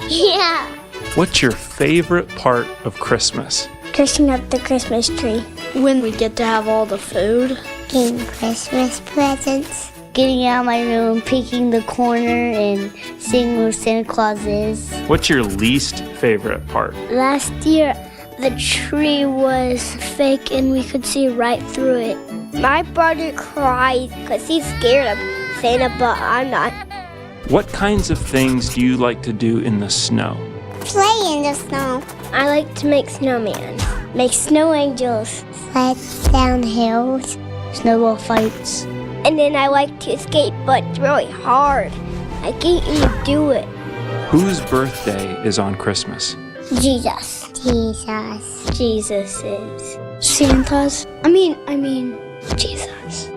Yeah. What's your favorite part of Christmas? Dressing up the Christmas tree. When we get to have all the food. Getting Christmas presents. Getting out of my room, picking the corner, and seeing where Santa Claus is. What's your least favorite part? Last year, the tree was fake and we could see right through it. My brother cries because he's scared of Santa, but I'm not. What kinds of things do you like to do in the snow? Play in the snow. I like to make snowmen, make snow angels, slide down hills, snowball fights. And then I like to skate, but it's really hard. I can't even do it. Whose birthday is on Christmas? Jesus. Jesus is. Santa's. I mean, Jesus.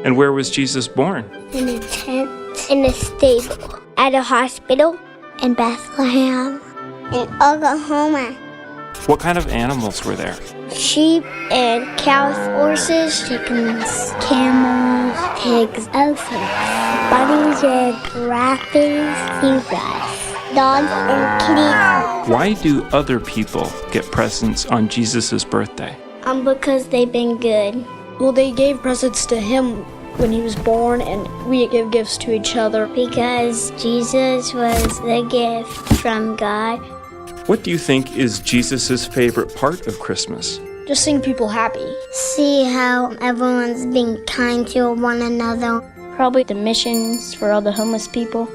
And where was Jesus born? In a tent. In a stable. At a hospital. In Bethlehem. In Oklahoma. What kind of animals were there? Sheep and cows, horses, chickens, camels, pigs, elephants, bunnies and giraffes, zebras, dogs and kitties. Why do other people get presents on Jesus' birthday? Because they've been good. Well, they gave presents to him when he was born, and we give gifts to each other. Because Jesus was the gift from God. What do you think is Jesus' favorite part of Christmas? Just seeing people happy. See how everyone's being kind to one another. Probably the missions for all the homeless people.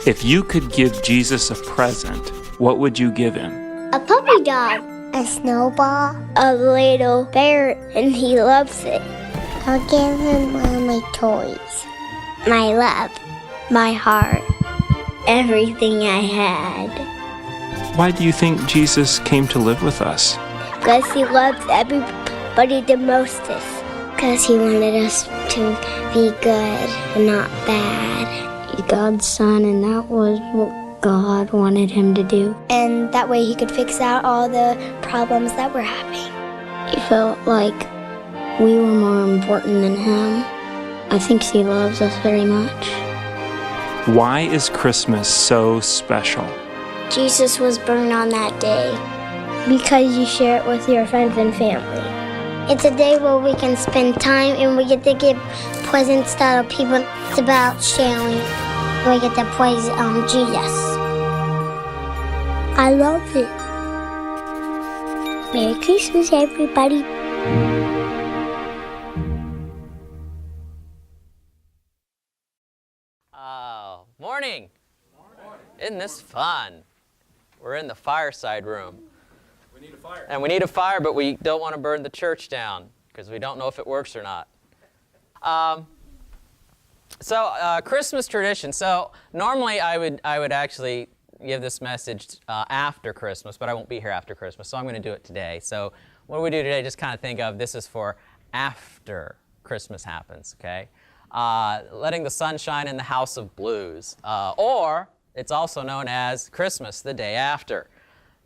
If you could give Jesus a present, what would you give him? A puppy dog. A snowball. A little bear, and he loves it. I'll give him one of my toys. My love. My heart. Everything I had. Why do you think Jesus came to live with us? Because he loves everybody the mostest. Because he wanted us to be good and not bad. He's God's son, and that was what God wanted him to do. And that way he could fix out all the problems that we're having. He felt like we were more important than him. I think he loves us very much. Why is Christmas so special? Jesus was born on that day because you share it with your friends and family. It's a day where we can spend time and we get to give presents to other people. It's about sharing. We get to praise Jesus. I love it. Merry Christmas, everybody. Oh, morning. Isn't this fun? We're in the fireside room. We need a fire. And we need a fire, but we don't want to burn the church down because we don't know if it works or not. Christmas tradition. So normally I would actually give this message after Christmas, but I won't be here after Christmas, so I'm going to do it today. So what we do today, just kind of think of this is for after Christmas happens, okay? Letting the sun shine in the house of blues, or it's also known as Christmas the day after.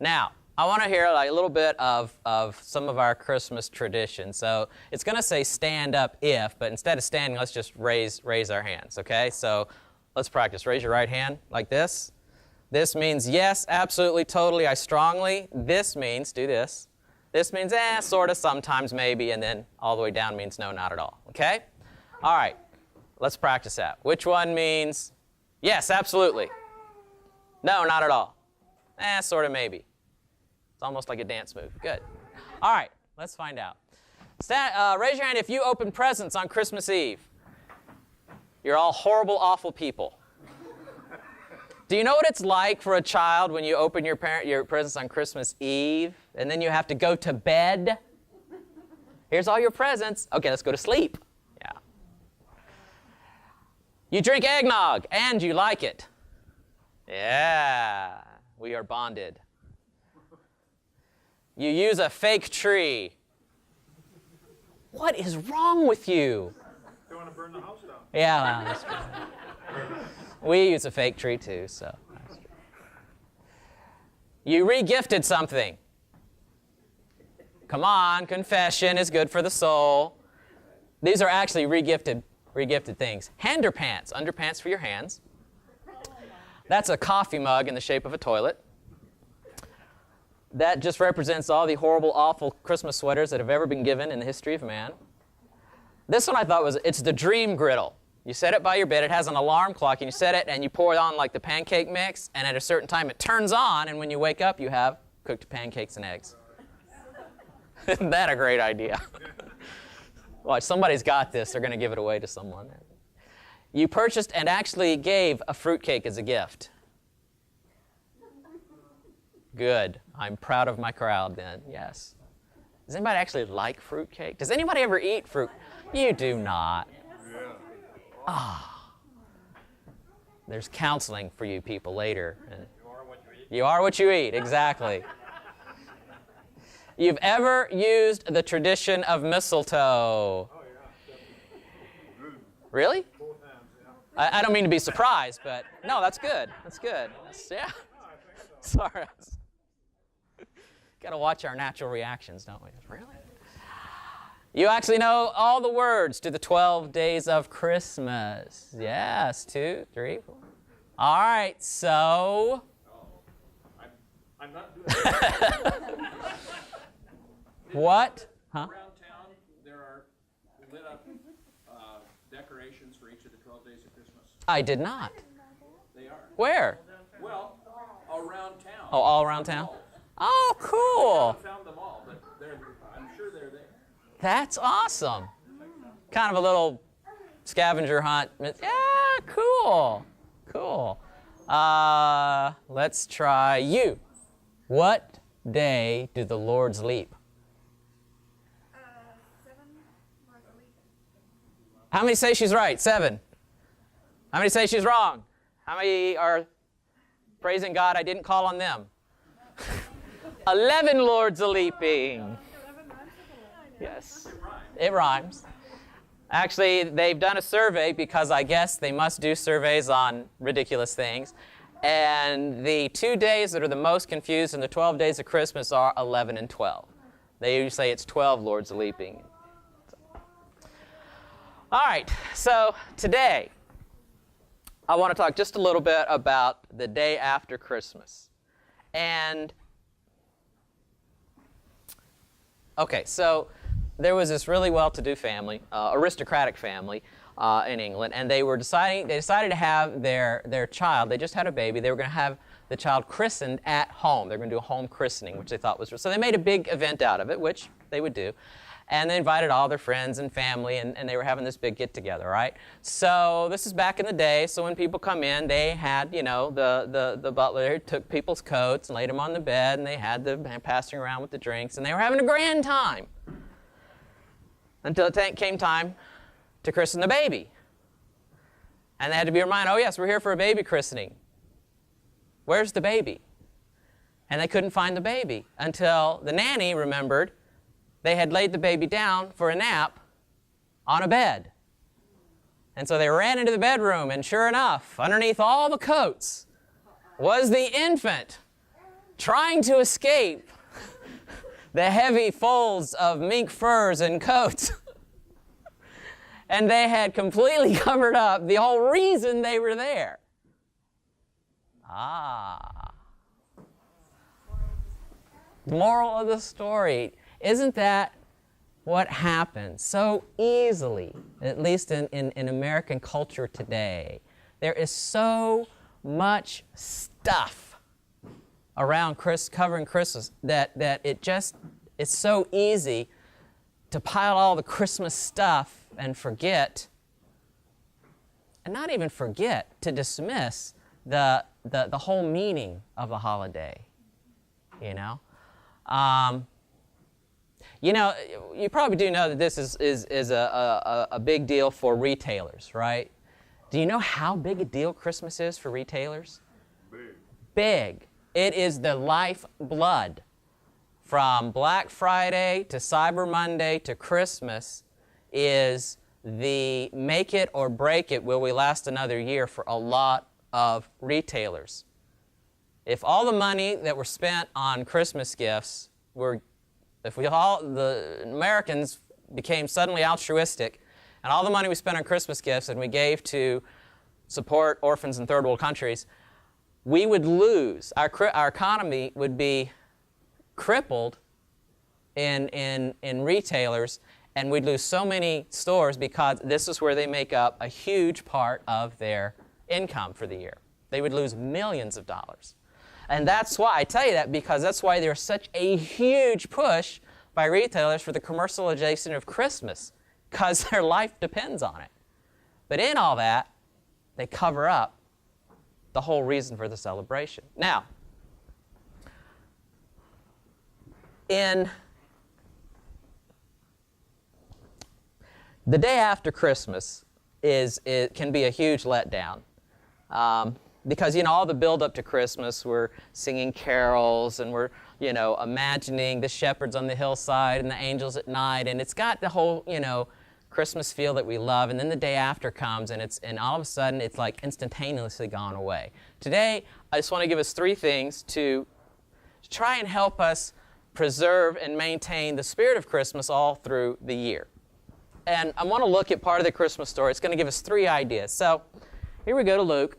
Now, I want to hear a little bit of some of our Christmas traditions. So it's going to say stand up if, but instead of standing, let's just raise our hands, okay? So let's practice. Raise your right hand like this. This means yes, absolutely, totally, I strongly. This means, do this. This means sort of, sometimes, maybe, and then all the way down means no, not at all, okay? All right, let's practice that. Which one means yes, absolutely? No, not at all. Sort of, maybe. It's almost like a dance move. Good. All right, let's find out. Raise your hand if you open presents on Christmas Eve. You're all horrible, awful people. Do you know what it's like for a child when you open your presents on Christmas Eve and then you have to go to bed? Here's all your presents. Okay, let's go to sleep. Yeah. You drink eggnog and you like it. Yeah, we are bonded. You use a fake tree. What is wrong with you? They want to burn the house down. Yeah, well, that's true. We use a fake tree too, so. You re-gifted something. Come on, confession is good for the soul. These are actually re-gifted things. Underpants for your hands. That's a coffee mug in the shape of a toilet. That just represents all the horrible, awful Christmas sweaters that have ever been given in the history of man. This one I thought it's the dream griddle. You set it by your bed, it has an alarm clock, and you set it and you pour it on like the pancake mix, and at a certain time it turns on, and when you wake up you have cooked pancakes and eggs. Isn't that a great idea? Watch, somebody's got this, they're going to give it away to someone. You purchased and actually gave a fruitcake as a gift. Good. I'm proud of my crowd then, yes. Does anybody actually like fruitcake? Does anybody ever eat fruit? You do not. Ah. There's counseling for you people later. You are what you eat, exactly. You've ever used the tradition of mistletoe? Really? I don't mean to be surprised, but no, that's good. That's good. Yeah. Sorry. Got to watch our natural reactions, don't we? Really? You actually know all the words to the 12 days of Christmas. Yes, 2, 3, 4. All right, so. I'm not doing that. What? Huh? Around town, there are lit up decorations for each of the 12 days of Christmas. I did not. They are. Where? Well, around town. Oh, all around town? Oh, I cool. haven't found them all, but I'm sure they're there. That's awesome. Kind of a little scavenger hunt. Yeah, cool. Cool. Let's try you. What day do the Lords leap? 7 Lords a leap. How many say she's right? 7. How many say she's wrong? How many are praising God I didn't call on them? 11 Lords a leaping. Yes, it rhymes. Actually, they've done a survey because I guess they must do surveys on ridiculous things. And the 2 days that are the most confused in the 12 days of Christmas are 11 and 12. They usually say it's 12 Lords a leaping. All right, so today I want to talk just a little bit about the day after Christmas. And okay, so there was this really well-to-do family, aristocratic family in England, and they decided to have their child. They just had a baby. They were going to have the child christened at home. They were going to do a home christening, which they thought was so. They made a big event out of it, which they would do, and they invited all their friends and family, and they were having this big get-together, right? So this is back in the day. So when people come in, they had, you know, the butler took people's coats and laid them on the bed, and they had the passing around with the drinks, and they were having a grand time. Until it came time to christen the baby. And they had to be reminded, oh yes, we're here for a baby christening. Where's the baby? And they couldn't find the baby until the nanny remembered they had laid the baby down for a nap on a bed. And so they ran into the bedroom, and sure enough, underneath all the coats was the infant trying to escape the heavy folds of mink furs and coats. And they had completely covered up the whole reason they were there. Ah. The moral of the story. Isn't that what happens so easily, at least in American culture today? There is so much stuff around covering Christmas that it's so easy to pile all the Christmas stuff and forget, and not even forget, to dismiss the whole meaning of the holiday, you know? You know, you probably do know that this is a big deal for retailers, right? Do you know how big a deal Christmas is for retailers? Big. It is the lifeblood. From Black Friday to Cyber Monday to Christmas is the make it or break it, will we last another year for a lot of retailers. If all the money that were spent on Christmas gifts if the Americans became suddenly altruistic, and all the money we spent on Christmas gifts and we gave to support orphans in third world countries, we would lose, our economy would be crippled in retailers, and we'd lose so many stores because this is where they make up a huge part of their income for the year. They would lose millions of dollars. And that's why, I tell you that because that's why there's such a huge push by retailers for the commercialization of Christmas, because their life depends on it. But in all that, they cover up the whole reason for the celebration. Now, in the day after Christmas it can be a huge letdown. Because, all the build up to Christmas, we're singing carols and we're, imagining the shepherds on the hillside and the angels at night, and it's got the whole, Christmas feel that we love. And then the day after comes, and all of a sudden it's like instantaneously gone away. Today, I just want to give us 3 things to try and help us preserve and maintain the spirit of Christmas all through the year. And I want to look at part of the Christmas story. It's going to give us 3 ideas. So here we go to Luke,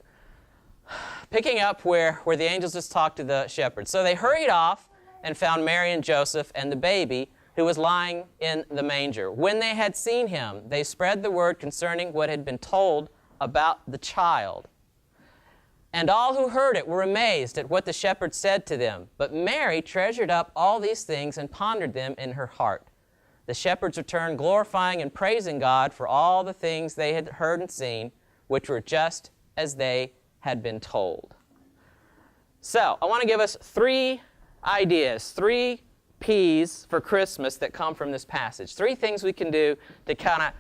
picking up where the angels just talked to the shepherds. So they hurried off and found Mary and Joseph and the baby who was lying in the manger. When they had seen him, they spread the word concerning what had been told about the child. And all who heard it were amazed at what the shepherds said to them. But Mary treasured up all these things and pondered them in her heart. The shepherds returned, glorifying and praising God for all the things they had heard and seen, which were just as they had been told. So, I want to give us 3 ideas, 3 P's for Christmas that come from this passage. 3 things we can do to kind of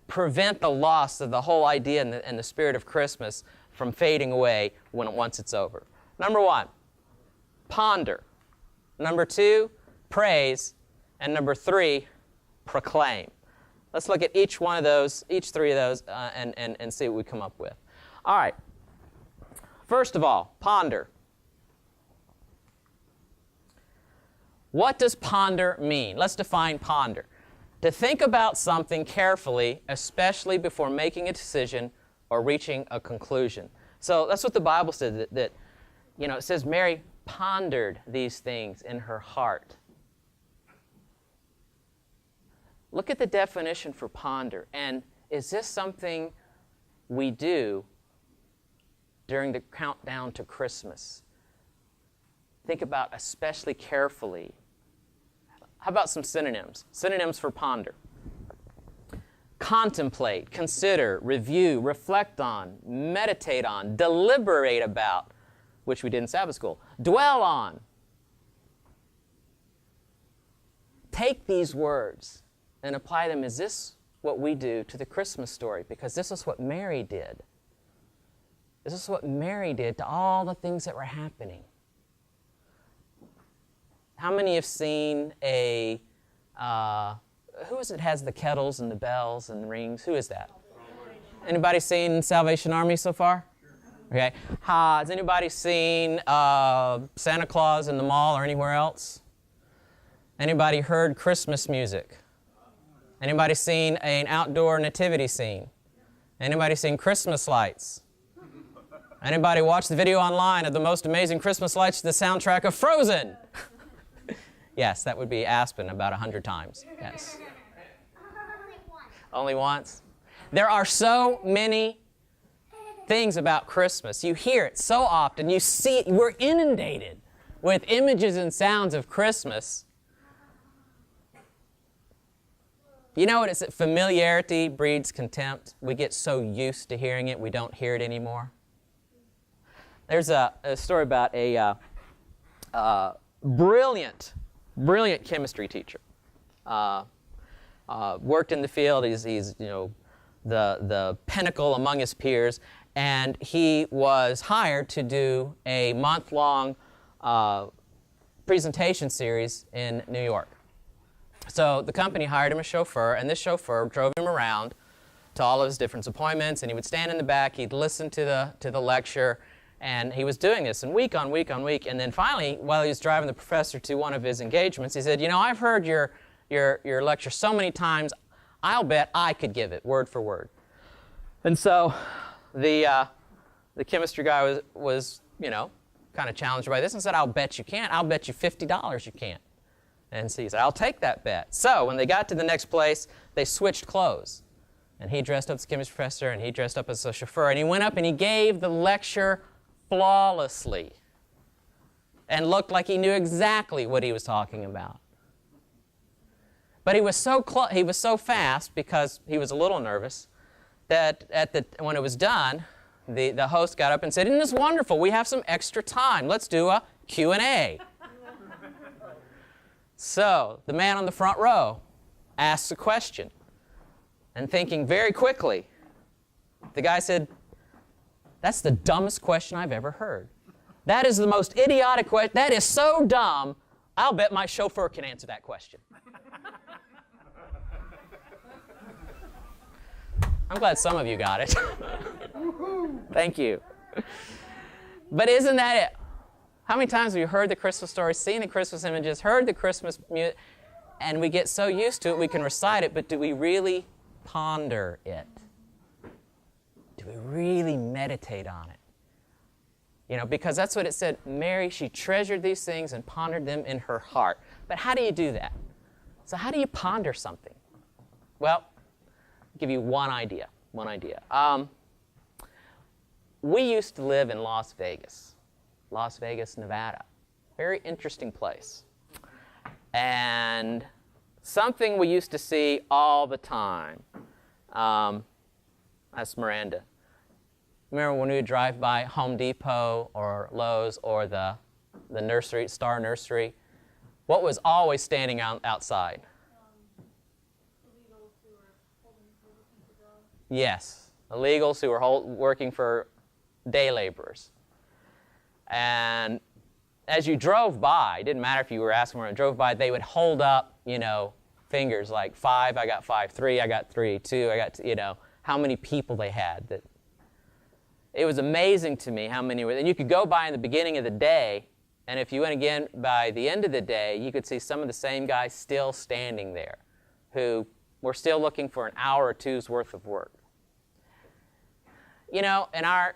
prevent the loss of the whole idea and the spirit of Christmas from fading away once it's over. Number 1, ponder. Number 2, praise. And number 3, proclaim. Let's look at each 3 of those, and see what we come up with. All right. First of all, ponder. What does ponder mean? Let's define ponder. To think about something carefully, especially before making a decision or reaching a conclusion. So that's what the Bible says, that it says Mary pondered these things in her heart. Look at the definition for ponder. And is this something we do during the countdown to Christmas? Think about especially carefully. How about some synonyms? Synonyms for ponder. Contemplate, consider, review, reflect on, meditate on, deliberate about, which we did in Sabbath school. Dwell on. Take these words and apply them. Is this what we do to the Christmas story? Because this is what Mary did. This is what Mary did to all the things that were happening. How many have seen who is it has the kettles and the bells and the rings? Who is that? Anybody seen Salvation Army so far? Okay. Has anybody seen Santa Claus in the mall or anywhere else? Anybody heard Christmas music? Anybody seen an outdoor nativity scene? Anybody seen Christmas lights? Anybody watched the video online of the most amazing Christmas lights to the soundtrack of Frozen? Yes, that would be Aspen about 100 times. Yes. Only once? There are so many things about Christmas. You hear it so often. You see it. We're inundated with images and sounds of Christmas. You know what it's that familiarity breeds contempt? We get so used to hearing it, we don't hear it anymore. There's a story about a brilliant chemistry teacher. Worked in the field. He's the pinnacle among his peers, and he was hired to do a month-long presentation series in New York. So the company hired him a chauffeur, and this chauffeur drove him around to all of his different appointments, and he would stand in the back, he'd listen to the lecture, and he was doing this, and week on week on week, and then finally, while he was driving the professor to one of his engagements, he said, I've heard your lecture so many times, I'll bet I could give it word for word. And so the the chemistry guy was kind of challenged by this and said, I'll bet you can't. I'll bet you $50 you can't. And so he said, I'll take that bet. So when they got to the next place, they switched clothes. And he dressed up as a chemistry professor, and he dressed up as a chauffeur, and he went up and he gave the lecture flawlessly and looked like he knew exactly what he was talking about. But he was so fast, because he was a little nervous, that when it was done, the host got up and said, isn't this wonderful? We have some extra time. Let's do a Q&A. So the man on the front row asks a question, and thinking very quickly, the guy said, that's the dumbest question I've ever heard. That is the most idiotic question. That is so dumb, I'll bet my chauffeur can answer that question. I'm glad some of you got it. Thank you. But isn't that it? How many times have you heard the Christmas story, seen the Christmas images, heard the Christmas music, and we get so used to it we can recite it, but do we really ponder it? Do we really meditate on it? Because that's what it said. Mary, she treasured these things and pondered them in her heart. But how do you do that? So how do you ponder something? Well, I'll give you one idea. We used to live in Las Vegas, Nevada. Very interesting place. And something we used to see all the time. That's Miranda. Remember when we would drive by Home Depot or Lowe's or the nursery, Star Nursery? What was always standing outside? Illegals who were working for drugs. Yes, illegals who were working for day laborers. And as you drove by, it didn't matter if you were asking where I drove by, they would hold up, fingers like 5, I got 5, 3, I got 3, 2, I got, how many people they had. It was amazing to me how many were. And you could go by in the beginning of the day, and if you went again by the end of the day, you could see some of the same guys still standing there who were still looking for an hour or two's worth of work. In our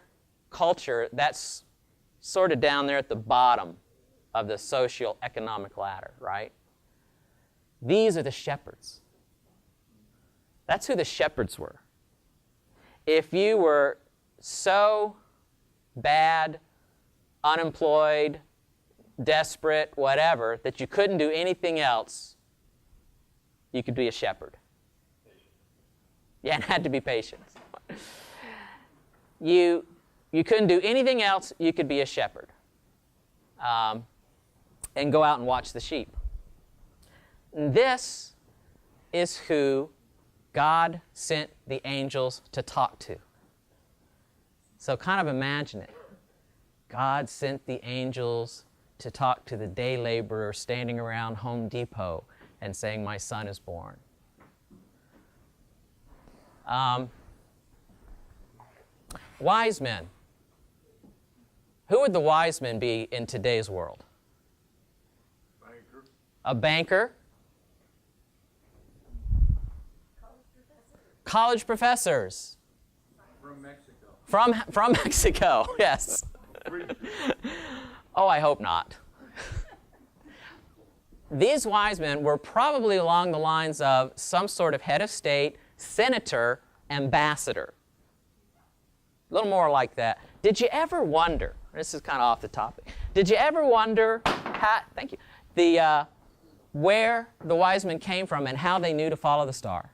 culture, that's sort of down there at the bottom of the socio-economic ladder, right? These are the shepherds. That's who the shepherds were. If you were so bad, unemployed, desperate, whatever, that you couldn't do anything else, you could be a shepherd. Yeah, it had to be patient. You couldn't do anything else, you could be a shepherd. And go out and watch the sheep. And this is who God sent the angels to talk to. So kind of imagine it. God sent the angels to talk to the day laborer standing around Home Depot and saying, my son is born. Wise men. Who would the wise men be in today's world? Banker. A banker. College professors. From Mexico. From Mexico, yes. Oh, I hope not. These wise men were probably along the lines of some sort of head of state, senator, ambassador. A little more like that. Did you ever wonder, this is kind of off the topic, did you ever wonder, thank you, where the wise men came from and how they knew to follow the star?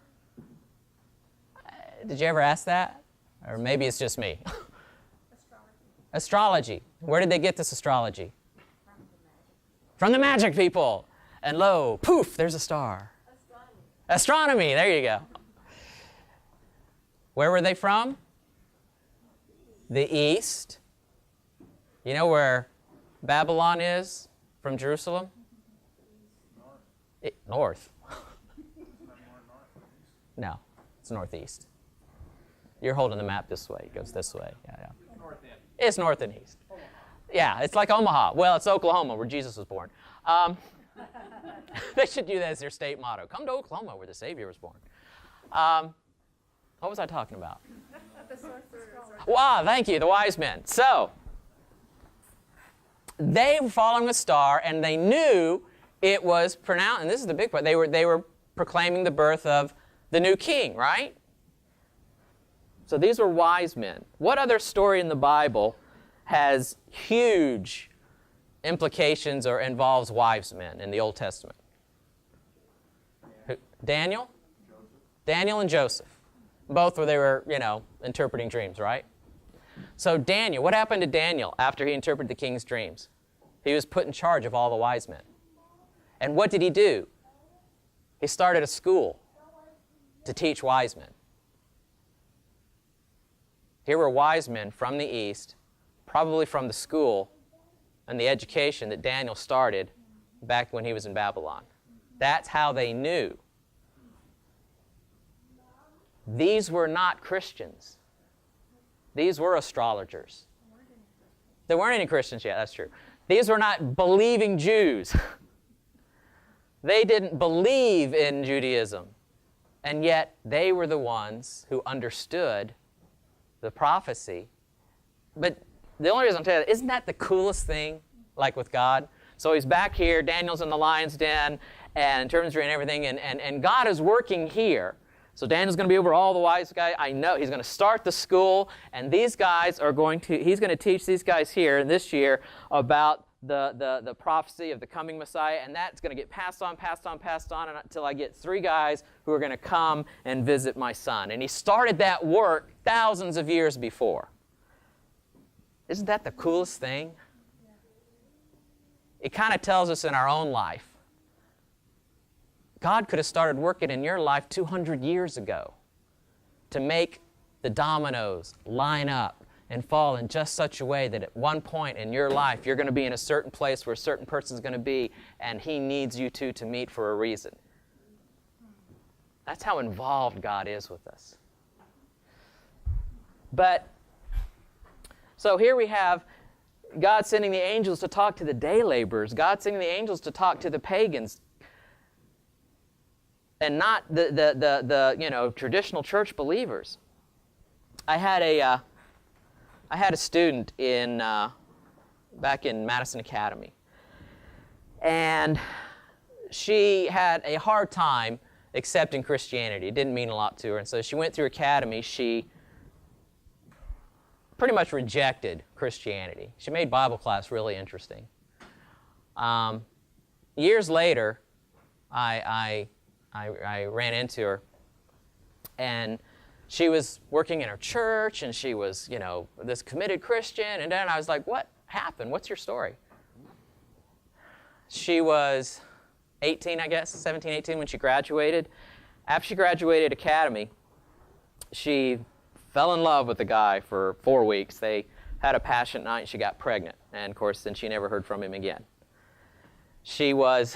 Did you ever ask that? Or maybe it's just me. Astrology. Where did they get this astrology? From the magic people. And lo, poof, there's a star. Astronomy, there you go. Where were they from? The east. You know where Babylon is from Jerusalem? North. No, it's northeast. You're holding the map this way. It goes this way. Yeah. It's north and east. Yeah, it's like Omaha. Well, it's Oklahoma, where Jesus was born. They should do that as their state motto. Come to Oklahoma, where the Savior was born. What was I talking about? Wow, thank you, the wise men. So, they were following a star, and they knew it was pronounced, and this is the big part, they were proclaiming the birth of the new king, right? So these were wise men. What other story in the Bible has huge implications or involves wise men in the Old Testament? Daniel? Daniel and Joseph. Both where they were, interpreting dreams, right? So Daniel, what happened to Daniel after he interpreted the king's dreams? He was put in charge of all the wise men. And what did he do? He started a school to teach wise men. Here were wise men from the East, probably from the school and the education that Daniel started back when he was in Babylon. That's how they knew. These were not Christians. These were astrologers. There weren't any Christians yet, that's true. These were not believing Jews. They didn't believe in Judaism. And yet, they were the ones who understood the prophecy. But the only reason I'm telling you, isn't that the coolest thing, like with God? So he's back here, Daniel's in the lion's den, and interprets and everything, and God is working here. So Daniel's going to be over all the wise guys. I know he's going to start the school, and these guys are he's going to teach these guys here this year about the prophecy of the coming Messiah, and that's going to get passed on until I get 3 guys who are going to come and visit my son. And he started that work thousands of years before. Isn't that the coolest thing? It kind of tells us in our own life. God could have started working in your life 200 years ago to make the dominoes line up and fall in just such a way that at one point in your life you're going to be in a certain place where a certain person's going to be, and he needs you two to meet for a reason. That's how involved God is with us. But, so here we have God sending the angels to talk to the day laborers, God sending the angels to talk to the pagans, and not the traditional church believers. I had a student back in Madison Academy, and she had a hard time accepting Christianity. It didn't mean a lot to her, and so she went through Academy. She pretty much rejected Christianity. She made Bible class really interesting. Years later, I ran into her, and she was working in her church, and she was, this committed Christian, and then I was like, what happened? What's your story? She was 18, I guess, 17, 18 when she graduated. After she graduated Academy, she fell in love with the guy for 4 weeks. They had a passionate night, and she got pregnant, and of course, then she never heard from him again. She was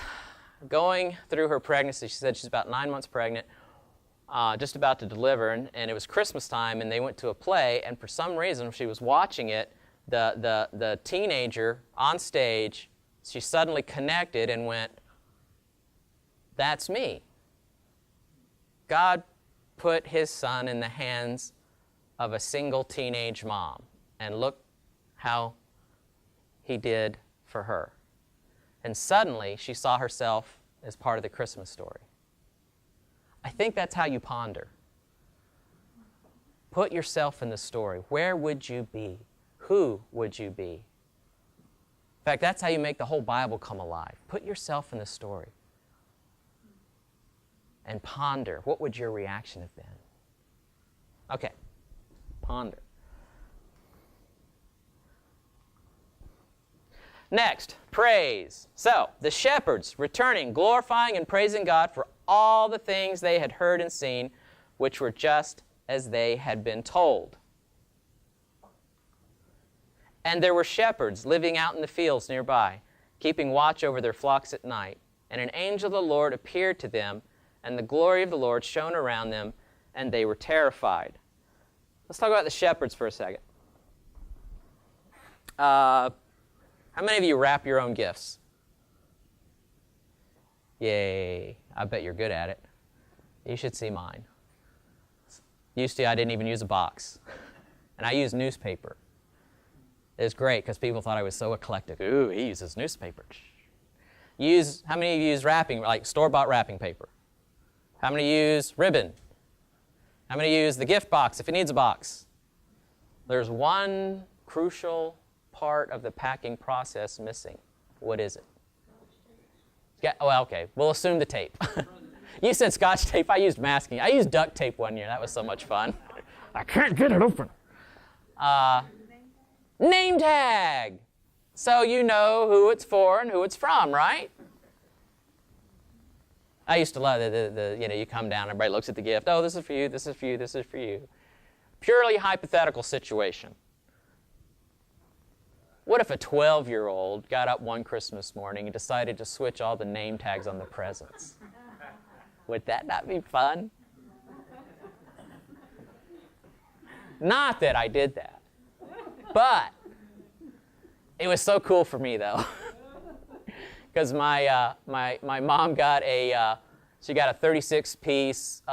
going through her pregnancy. She said she's about 9 months pregnant, just about to deliver, and it was Christmas time, and they went to a play, and for some reason, she was watching it, the teenager on stage, she suddenly connected and went, that's me. God put his son in the hands of a single teenage mom, and look how he did for her. And suddenly, she saw herself as part of the Christmas story. I think that's how you ponder. Put yourself in the story. Where would you be? Who would you be? In fact, that's how you make the whole Bible come alive. Put yourself in the story. And ponder. What would your reaction have been? Okay. Ponder. Next, praise. So, the shepherds returning, glorifying and praising God for all the things they had heard and seen, which were just as they had been told. And there were shepherds living out in the fields nearby, keeping watch over their flocks at night. And an angel of the Lord appeared to them, and the glory of the Lord shone around them, and they were terrified. Let's talk about the shepherds for a second. How many of you wrap your own gifts? Yay. I bet you're good at it. You should see mine. Used to, I didn't even use a box. And I used newspaper. It was great because people thought I was so eclectic. Ooh, he uses newspaper. How many of you use wrapping, like store-bought wrapping paper? How many use ribbon? How many use the gift box if it needs a box? There's one crucial part of the packing process missing. What is it? Yeah, well, okay. We'll assume the tape. You said Scotch tape. I used masking. I used duct tape one year. That was so much fun. I can't get it open. Name tag. So you know who it's for and who it's from, right? I used to love you come down, everybody looks at the gift. Oh, this is for you, this is for you, this is for you. Purely hypothetical situation. What if a 12-year-old got up one Christmas morning and decided to switch all the name tags on the presents? Would that not be fun? Not that I did that. But it was so cool for me, though. Because my mom got a 36-piece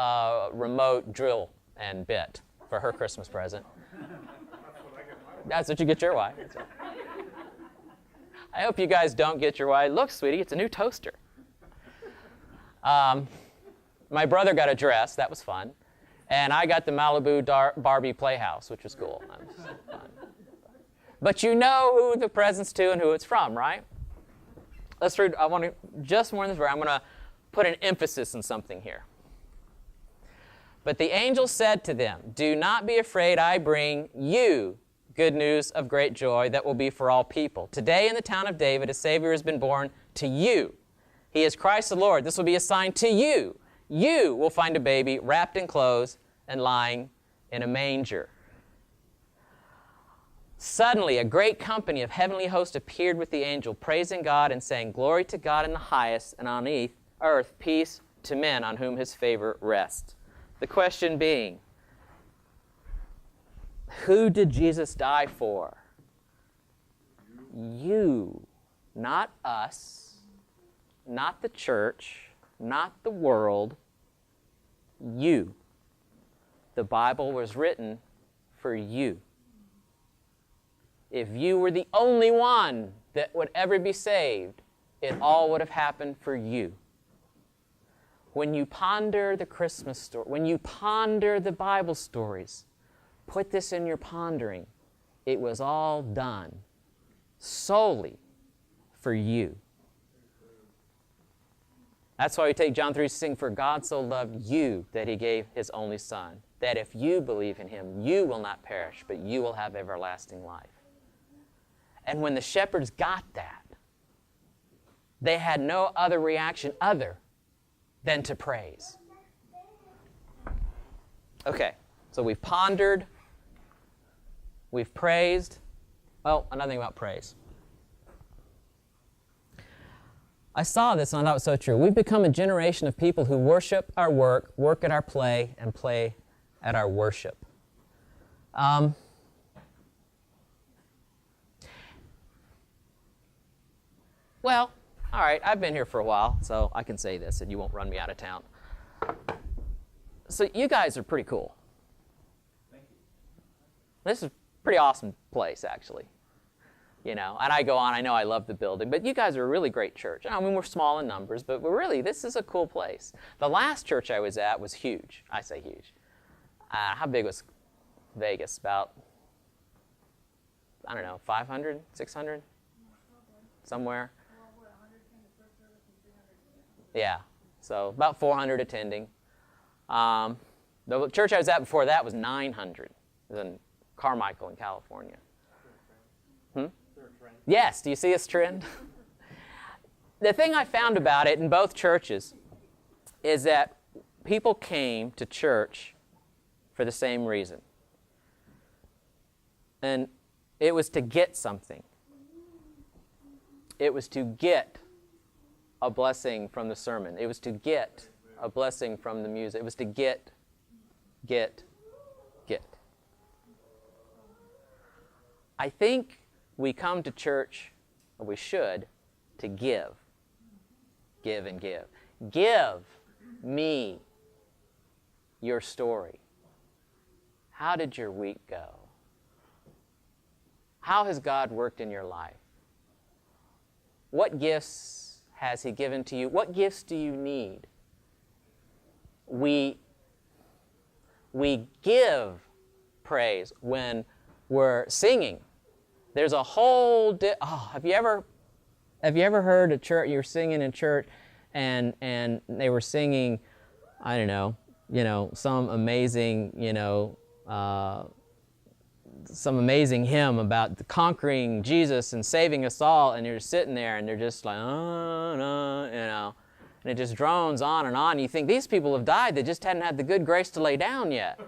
remote drill and bit for her Christmas present. That's what you get your wife. I hope you guys don't get your wife. Look, sweetie, it's a new toaster. My brother got a dress. That was fun. And I got the Malibu Barbie Playhouse, which was cool. That was fun. But you know who the present's to and who it's from, right? Let's read. I want to just more in this verse. I'm going to put an emphasis on something here. But the angel said to them, "Do not be afraid. I bring you good news of great joy that will be for all people. Today in the town of David, a Savior has been born to you. He is Christ the Lord. This will be a sign to you. You will find a baby wrapped in clothes and lying in a manger." Suddenly, a great company of heavenly hosts appeared with the angel, praising God and saying, "Glory to God in the highest, and on earth peace to men on whom his favor rests." The question being, who did Jesus die for? You, not us, not the church, not the world, you. The Bible was written for you. If you were the only one that would ever be saved, it all would have happened for you. When you ponder the Christmas story, when you ponder the Bible stories, put this in your pondering. It was all done solely for you. That's why we take John 3:16, "For God so loved you that he gave his only Son, that if you believe in him, you will not perish, but you will have everlasting life." And when the shepherds got that, they had no other reaction other than to praise. Okay, so we've pondered, we've praised. Well, another thing about praise. I saw this and I thought it was so true. We've become a generation of people who worship our work, work at our play, and play at our worship. Well, all right, I've been here for a while, so I can say this and you won't run me out of town. So you guys are pretty cool. Thank you. This is a pretty awesome place, actually. And I go on, I know I love the building, but you guys are a really great church. I mean, we're small in numbers, but this is a cool place. The last church I was at was huge. I say huge. How big was Vegas? About, 500, 600? Somewhere. Yeah, so about 400 attending. The church I was at before that was 900. It was in Carmichael in California. Yes, do you see this trend? The thing I found about it in both churches is that people came to church for the same reason. And it was to get something. It was to get a blessing from the sermon. It was to get a blessing from the music. It was to get. I think we come to church, or we should, to give. Give and give. Give me your story. How did your week go? How has God worked in your life? What gifts has He given to you? What gifts do you need? We give praise when we're singing. There's a whole have you ever heard a church, you're singing in church and they were singing, I don't know, some amazing, some amazing hymn about conquering Jesus and saving us all, and you're sitting there and they're just like, and it just drones on and on. You think these people have died, they just hadn't had the good grace to lay down yet.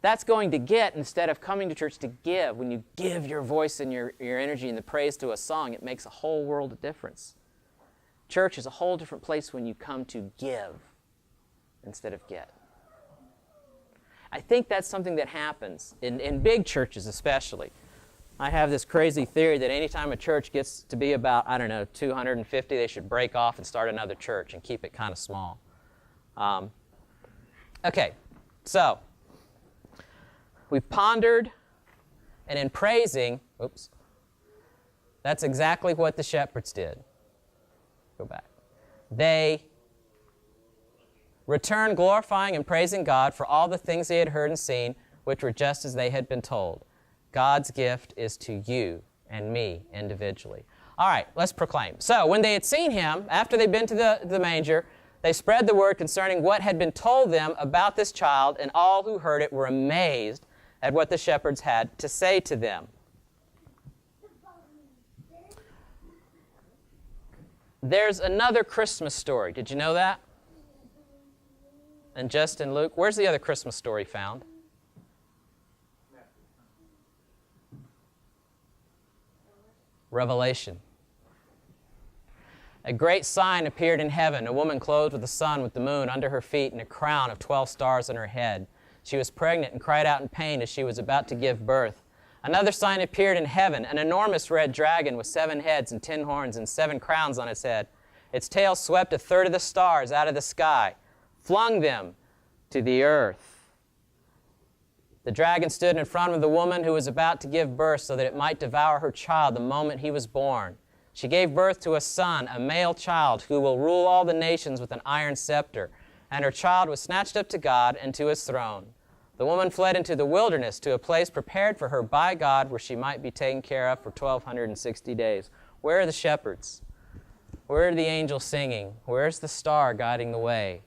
That's going to get, instead of coming to church to give, when you give your voice and your energy and the praise to a song, it makes a whole world of difference. Church is a whole different place when you come to give instead of get. I think that's something that happens in big churches especially. I have this crazy theory that anytime a church gets to be about, 250, they should break off and start another church and keep it kind of small. Okay, so we've pondered, and in praising, that's exactly what the shepherds did. Go back. They returned glorifying and praising God for all the things they had heard and seen, which were just as they had been told. God's gift is to you and me individually. All right, let's proclaim. So when they had seen him, after they'd been to the manger, they spread the word concerning what had been told them about this child, and all who heard it were amazed at what the shepherds had to say to them. There's another Christmas story. Did you know that? And just in Luke. Where's the other Christmas story found? Revelation. A great sign appeared in heaven, a woman clothed with the sun, with the moon under her feet, and a crown of 12 stars on her head. She was pregnant and cried out in pain as she was about to give birth. Another sign appeared in heaven, an enormous red dragon with 7 heads and 10 horns and 7 crowns on its head. Its tail swept a third of the stars out of the sky, flung them to the earth. The dragon stood in front of the woman who was about to give birth so that it might devour her child the moment he was born. She gave birth to a son, a male child, who will rule all the nations with an iron scepter. And her child was snatched up to God and to his throne. The woman fled into the wilderness to a place prepared for her by God where she might be taken care of for 1,260 days. Where are the shepherds? Where are the angels singing? Where's the star guiding the way?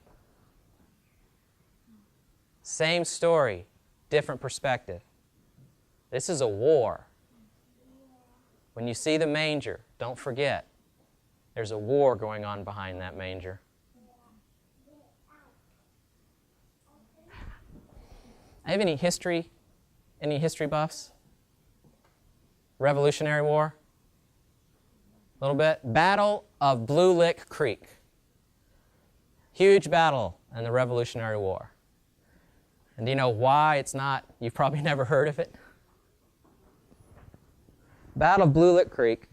Same story, different perspective. This is a war. When you see the manger, don't forget, there's a war going on behind that manger. I have any history buffs? Revolutionary War? A little bit. Battle of Blue Lick Creek. Huge battle in the Revolutionary War. And do you know why it's not? You've probably never heard of it. Battle of Blue Lick Creek.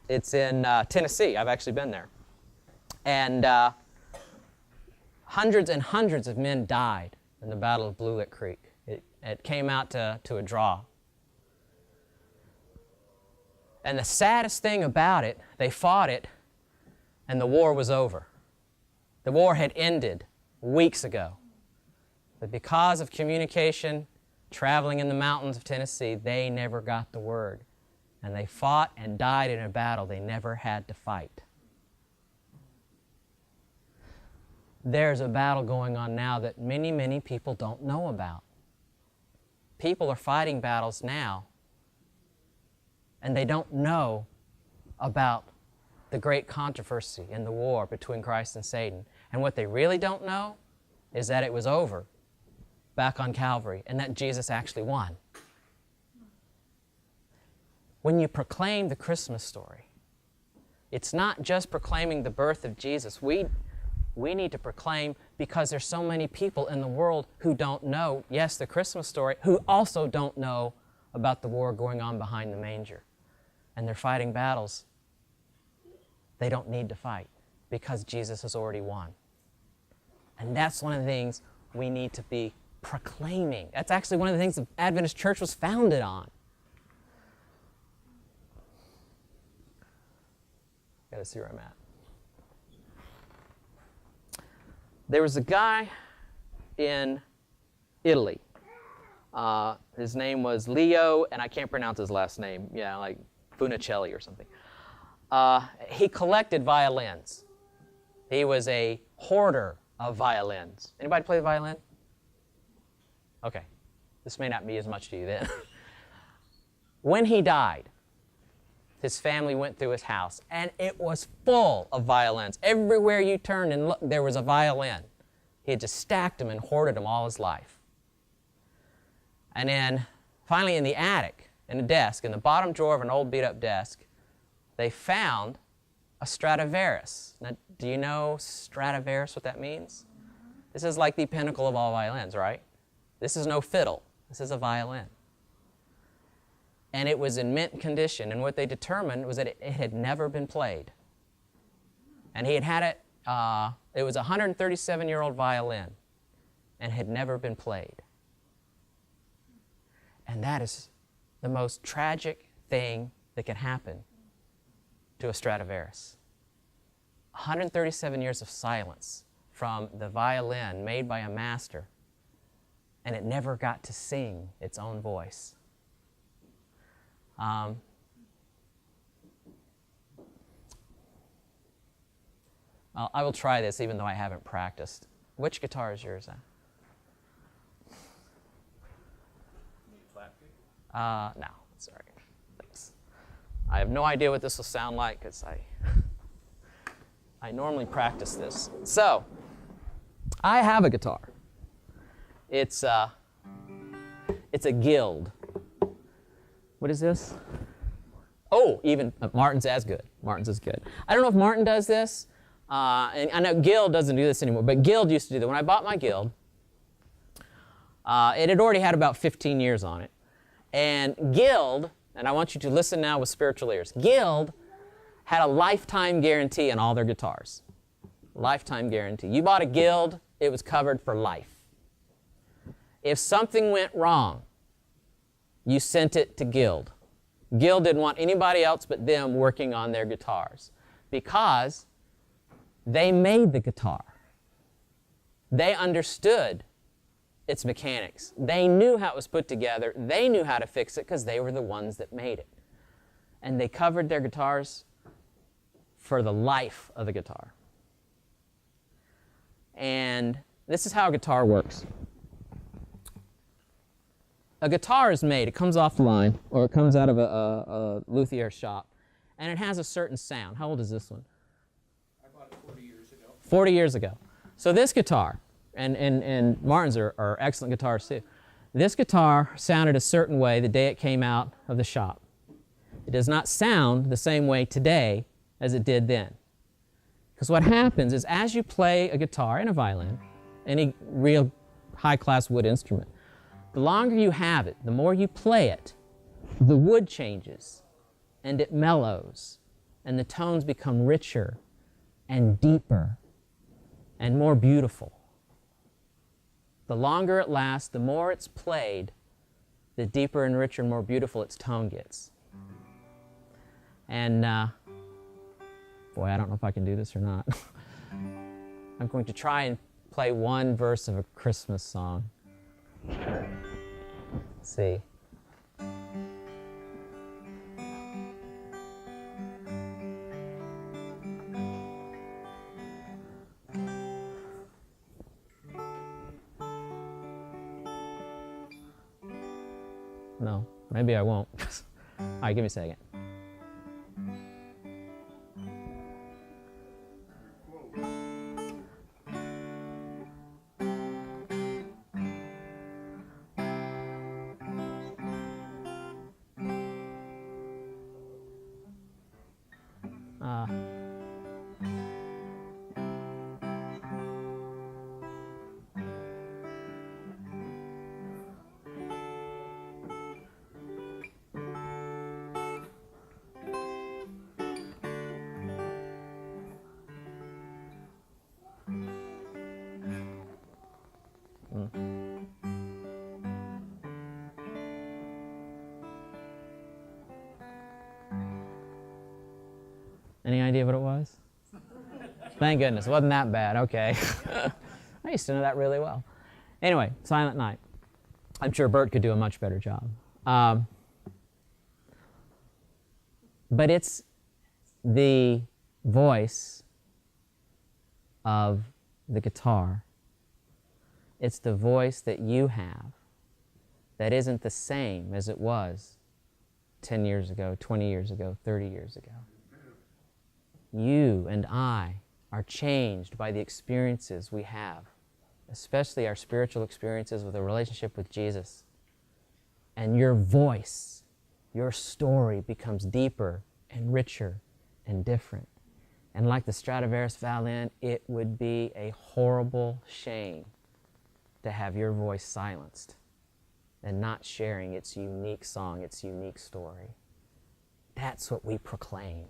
It's in Tennessee. I've actually been there. And hundreds and hundreds of men died in the Battle of Blue Lick Creek. It came out to a draw. And the saddest thing about it, they fought it, and the war was over. The war had ended weeks ago. But because of communication, traveling in the mountains of Tennessee, they never got the word. And they fought and died in a battle they never had to fight. There's a battle going on now that many, many people don't know about. People are fighting battles now, and they don't know about the great controversy in the war between Christ and Satan. And what they really don't know is that it was over back on Calvary and that Jesus actually won. When you proclaim the Christmas story, it's not just proclaiming the birth of Jesus. We need to proclaim because there's so many people in the world who don't know, yes, the Christmas story, who also don't know about the war going on behind the manger. And they're fighting battles they don't need to fight because Jesus has already won. And that's one of the things we need to be proclaiming. That's actually one of the things the Adventist Church was founded on. Got to see where I'm at. There was a guy in Italy. His name was Leo, and I can't pronounce his last name. Yeah, like Funicelli or something. He collected violins. He was a hoarder of violins. Anybody play the violin? Okay. This may not mean as much to you then. When he died, his family went through his house, and it was full of violins. Everywhere you turned and looked, there was a violin. He had just stacked them and hoarded them all his life. And then, finally, in the attic, in a desk, in the bottom drawer of an old beat-up desk, they found a Stradivarius. Now, do you know Stradivarius, what that means? This is like the pinnacle of all violins, right? This is no fiddle. This is a violin. And it was in mint condition, and what they determined was that it had never been played. And he had it, it was a 137-year-old violin, and had never been played. And that is the most tragic thing that can happen to a Stradivarius. 137 years of silence from the violin made by a master, and it never got to sing its own voice. I will try this even though I haven't practiced. Which guitar is yours? No, it's all right. Thanks. I have no idea what this will sound like because I normally practice this. So, I have a guitar. It's a Guild. What is this? Oh, even Martin's as good. Martin's is good. I don't know if Martin does this, and I know Guild doesn't do this anymore, but Guild used to do that. When I bought my Guild, it had already had about 15 years on it. And Guild, and I want you to listen now with spiritual ears, Guild had a lifetime guarantee on all their guitars. Lifetime guarantee. You bought a Guild, it was covered for life. If something went wrong, you sent it to Guild. Guild didn't want anybody else but them working on their guitars because they made the guitar. They understood its mechanics. They knew how it was put together. They knew how to fix it because they were the ones that made it. And they covered their guitars for the life of the guitar. And this is how a guitar works. A guitar is made, it comes off the line, or it comes out of a luthier shop, and it has a certain sound. How old is this one? I bought it 40 years ago. 40 years ago. So this guitar, and Martin's are excellent guitars too. This guitar sounded a certain way the day it came out of the shop. It does not sound the same way today as it did then. Because what happens is as you play a guitar and a violin, any real high-class wood instrument, the longer you have it, the more you play it, the wood changes, and it mellows, and the tones become richer and deeper and more beautiful. The longer it lasts, the more it's played, the deeper and richer and more beautiful its tone gets. And boy, I don't know if I can do this or not. I'm going to try and play one verse of a Christmas song. Let's see. No, maybe I won't. All right, give me a second. Any idea what it was? Thank goodness. It wasn't that bad. Okay. I used to know that really well. Anyway, Silent Night. I'm sure Bert could do a much better job. But it's the voice of the guitar. It's the voice that you have that isn't the same as it was 10 years ago, 20 years ago, 30 years ago. You and I are changed by the experiences we have, especially our spiritual experiences with a relationship with Jesus. And your voice, your story becomes deeper and richer and different. And like the Stradivarius violin, it would be a horrible shame to have your voice silenced and not sharing its unique song, its unique story. That's what we proclaim.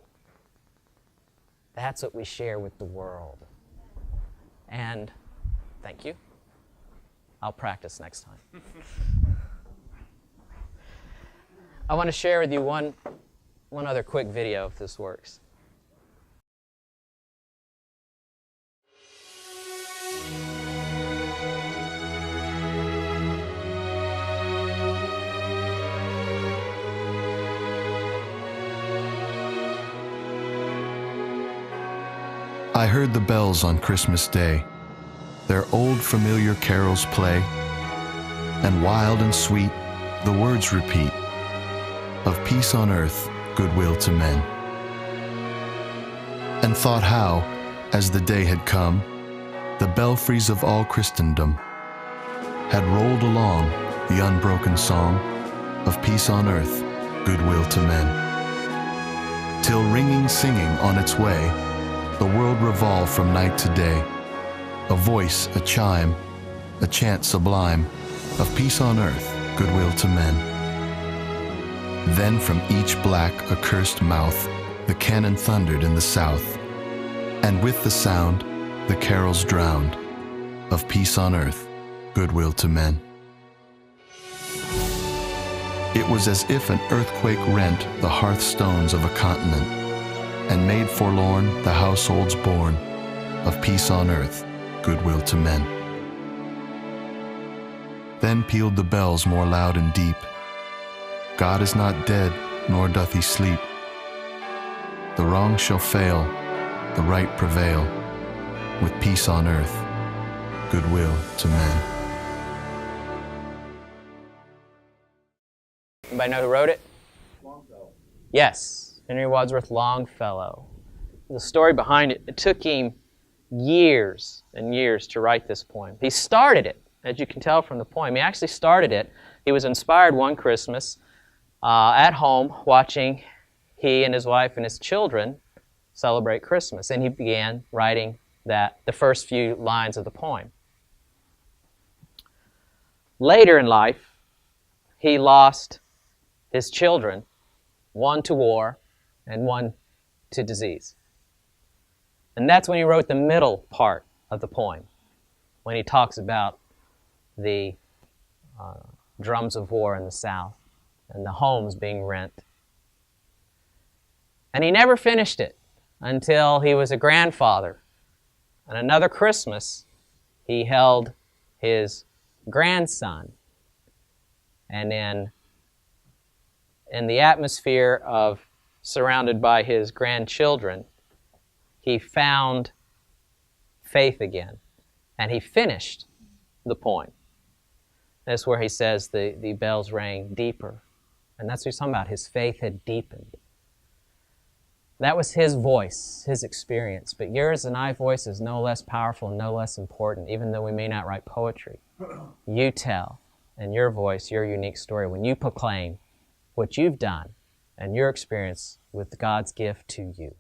That's what we share with the world. And thank you. I'll practice next time. I want to share with you one other quick video, if this works. I heard the bells on Christmas Day, their old familiar carols play, and wild and sweet the words repeat, of peace on earth, goodwill to men. And thought how, as the day had come, the belfries of all Christendom had rolled along the unbroken song of peace on earth, goodwill to men. Till ringing, singing on its way, the world revolved from night to day, a voice, a chime, a chant sublime of peace on earth, goodwill to men. Then from each black, accursed mouth, the cannon thundered in the south, and with the sound, the carols drowned of peace on earth, goodwill to men. It was as if an earthquake rent the hearthstones of a continent and made forlorn the households born of peace on earth, goodwill to men. Then pealed the bells more loud and deep. God is not dead, nor doth he sleep. The wrong shall fail, the right prevail, with peace on earth, goodwill to men. Anybody know who wrote it? Longfellow. Yes. Henry Wadsworth Longfellow. The story behind it, it took him years and years to write this poem. He started it, as you can tell from the poem. He actually started it. He was inspired one Christmas at home watching he and his wife and his children celebrate Christmas. And he began writing the first few lines of the poem. Later in life, he lost his children, one to war and one to disease. And that's when he wrote the middle part of the poem, when he talks about the drums of war in the South and the homes being rent. And he never finished it until he was a grandfather. And another Christmas, he held his grandson. And in the atmosphere of surrounded by his grandchildren, he found faith again. And he finished the poem. That's where he says the bells rang deeper. And that's what he's talking about. His faith had deepened. That was his voice, his experience. But yours and my voice is no less powerful and no less important, even though we may not write poetry. You tell, in your voice, your unique story, when you proclaim what you've done and your experience with God's gift to you.